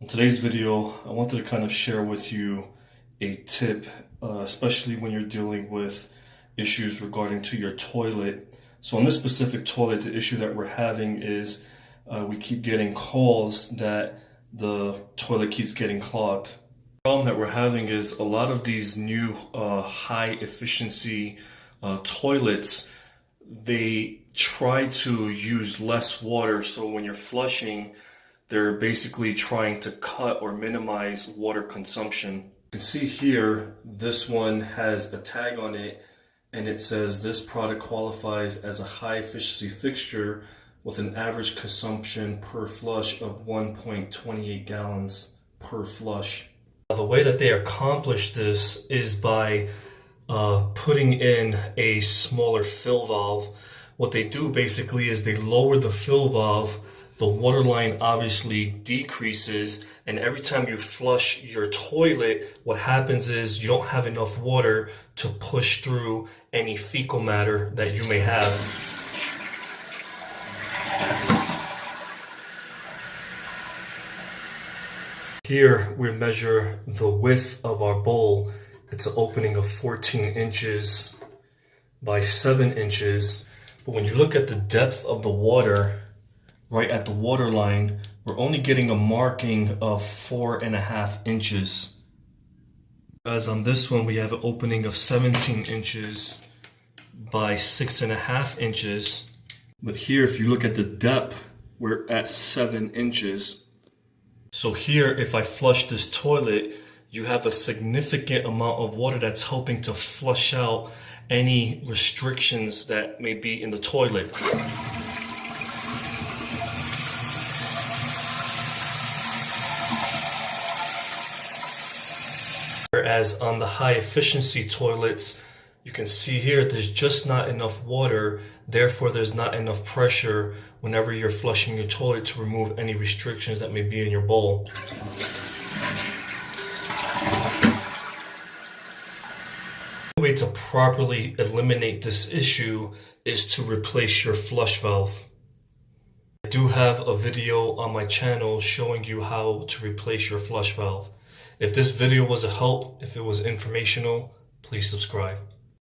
In today's video, I wanted to kind of share with you a tip, especially when you're dealing with issues regarding to your toilet. So on this specific toilet, the issue that we're having is we keep getting calls that the toilet keeps getting clogged. The problem that we're having is a lot of these new high efficiency toilets, they try to use less water, so when you're flushing, they're basically trying to cut or minimize water consumption. You can see here, this one has a tag on it and it says this product qualifies as a high efficiency fixture with an average consumption per flush of 1.28 gallons per flush. The way that they accomplish this is by putting in a smaller fill valve. What they do basically is they lower the fill valve. The water line obviously decreases, and every time you flush your toilet, what happens is you don't have enough water to push through any fecal matter that you may have. Here we measure the width of our bowl. It's an opening of 14 inches by 7 inches. But when you look at the depth of the water, right at the water line, we're only getting a marking of 4.5 inches. As on this one, we have an opening of 17 inches by 6.5 inches. But here, if you look at the depth, we're at 7 inches. So here, if I flush this toilet, you have a significant amount of water that's helping to flush out any restrictions that may be in the toilet. Whereas on the high efficiency toilets, you can see here there's just not enough water, therefore there's not enough pressure whenever you're flushing your toilet to remove any restrictions that may be in your bowl. The way to properly eliminate this issue is to replace your flush valve. I do have a video on my channel showing you how to replace your flush valve. If this video was a help, if it was informational, please subscribe.